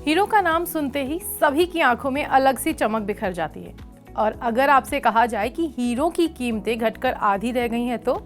Hero का नाम सुनते ही सभी की आंखों में अलग सी चमक बिखर जाती है। और अगर आपसे कहा जाए कि हीरो की कीमतें घटकर आधी रह गई हैं तो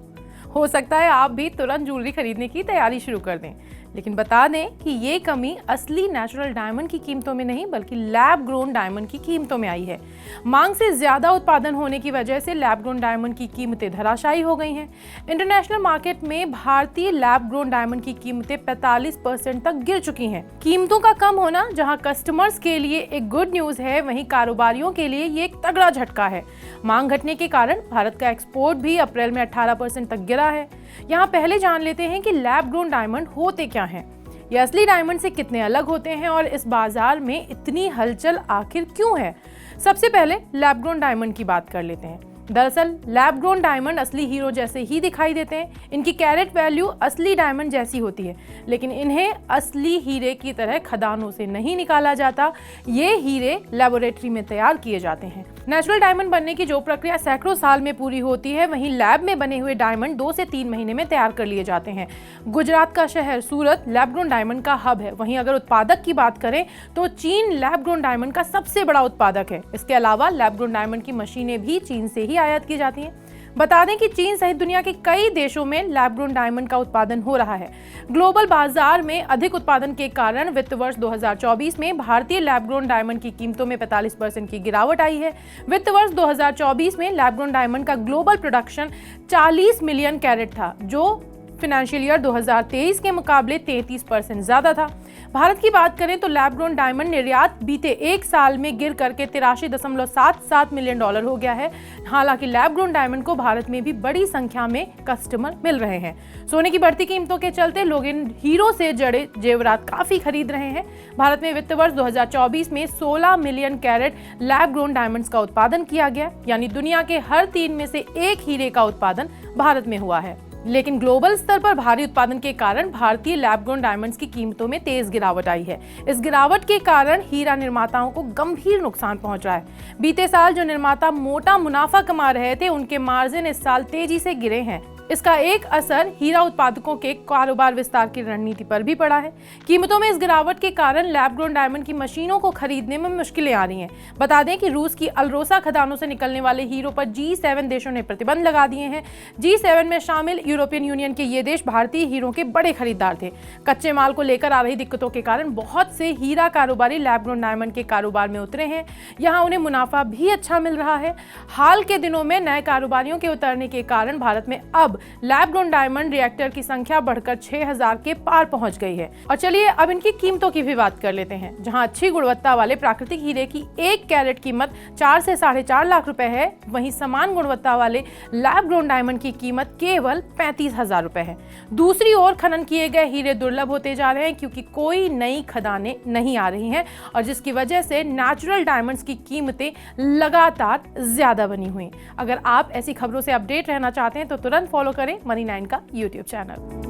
हो सकता है आप भी तुरंत ज्वेलरी खरीदने की तैयारी शुरू कर दें। लेकिन बता दें कि ये कमी असली नेचुरल डायमंड की कीमतों में नहीं बल्कि लैब ग्रोन डायमंड की कीमतों में आई है। मांग से ज्यादा उत्पादन होने की वजह से लैब ग्रोन डायमंड की कीमतें धराशायी हो गई हैं। इंटरनेशनल मार्केट में भारतीय लैब ग्रोन डायमंड की कीमतें 45% तक गिर चुकी हैं। कीमतों का कम होना जहां कस्टमर्स के लिए एक गुड न्यूज है, वहीं कारोबारियों के लिए ये एक तगड़ा झटका है। मांग घटने के कारण भारत का एक्सपोर्ट भी अप्रैल में 18% तक गिरा है। यहाँ पहले जान लेते हैं कि लैब ग्रोन डायमंड होते क्या हैं, ये असली डायमंड से कितने अलग होते हैं और इस बाजार में इतनी हलचल आखिर क्यों है। सबसे पहले लैब ग्रोन डायमंड की बात कर लेते हैं। दरअसल लैब ग्रोन डायमंड असली हीरो जैसे ही दिखाई देते हैं। इनकी कैरेट वैल्यू असली डायमंड जैसी होती है, लेकिन इन्हें असली हीरे की तरह खदानों से नहीं निकाला जाता। ये हीरे लेबोरेटरी में तैयार किए जाते हैं। नेचुरल डायमंड बनने की जो प्रक्रिया सैकड़ों साल में पूरी होती है, वहीं लैब में बने हुए डायमंड 2 से 3 महीने में तैयार कर लिए जाते हैं। गुजरात का शहर सूरत लैब ग्रोन डायमंड का हब है। वहीं अगर उत्पादक की बात करें तो चीन लैब ग्रोन डायमंड का सबसे बड़ा उत्पादक है। इसके अलावा लैब ग्रोन डायमंड की मशीनें भी चीन से ही आयात की जाती हैं। बता दें कि चीन सहित दुनिया के कई देशों में लैब ग्रोन डायमंड का उत्पादन हो रहा है। ग्लोबल बाजार में अधिक उत्पादन के कारण वित्त वर्ष 2024 में भारतीय लैब ग्रोन डायमंड की कीमतों में 45% की गिरावट आई है। वित्त वर्ष 2024 में लैब ग्रोन डायमंड का ग्लोबल प्रोडक्शन 40 मिलियन कैरेट था, जो फाइनेंशियल ईयर 2023 के मुकाबले 33% ज्यादा था। भारत की बात करें तो लैब ग्रोन डायमंड निर्यात बीते एक साल में गिर करके 83.77 मिलियन डॉलर हो गया है। हालांकि लैब ग्रोन डायमंड को भारत में भी बड़ी संख्या में कस्टमर मिल रहे हैं। सोने की बढ़ती कीमतों के चलते लोग इन हीरो से जड़े जेवरात काफी खरीद रहे हैं। भारत में वित्त वर्ष 2024 में 16 million carat lab grown diamonds का उत्पादन किया गया, यानी दुनिया के हर 3 में से 1 हीरे का उत्पादन भारत में हुआ है। लेकिन ग्लोबल स्तर पर भारी उत्पादन के कारण भारतीय लैब ग्रोन डायमंड्स की कीमतों में तेज गिरावट आई है। इस गिरावट के कारण हीरा निर्माताओं को गंभीर नुकसान पहुंच रहा है। बीते साल जो निर्माता मोटा मुनाफा कमा रहे थे, उनके मार्जिन इस साल तेजी से गिरे हैं। इसका एक असर हीरा उत्पादकों के कारोबार विस्तार की रणनीति पर भी पड़ा है। कीमतों में इस गिरावट के कारण लैब ग्रोन डायमंड की मशीनों को खरीदने में मुश्किलें आ रही हैं। बता दें कि रूस की अल्रोसा खदानों से निकलने वाले हीरो पर G7 देशों ने प्रतिबंध लगा दिए हैं। G7 में शामिल यूरोपियन यूनियन के ये देश भारतीय हीरो के बड़े खरीदार थे। कच्चे माल को लेकर आ रही दिक्कतों के कारण बहुत से हीरा कारोबारी लैब ग्रोन डायमंड के कारोबार में उतरे हैं। यहाँ उन्हें मुनाफा भी अच्छा मिल रहा है। हाल के दिनों में नए कारोबारियों के उतरने के कारण भारत में अब लैब ग्रोन डायमंड रिएक्टर की संख्या बढ़कर 6000 के पार पहुंच गई है। और चलिए अब इनकी कीमतों की भी बात कर लेते हैं। जहां अच्छी गुणवत्ता वाले प्राकृतिक हीरे की 1 कैरेट कीमत 4 से 4.5 लाख रुपए है, वहीं समान गुणवत्ता वाले लैब ग्रोन डायमंड की कीमत केवल 35,000 रुपए है। दूसरी ओर खनन किए गए हीरे दुर्लभ होते जा रहे हैं क्योंकि कोई नई खदानें नहीं आ रही हैं, और जिसकी वजह से नेचुरल डायमंड्स की कीमतें लगातार ज्यादा बनी हुई। अगर आप ऐसी खबरों से अपडेट रहना चाहते हैं तो तुरंत फॉलो करें मनी 9 का यूट्यूब चैनल।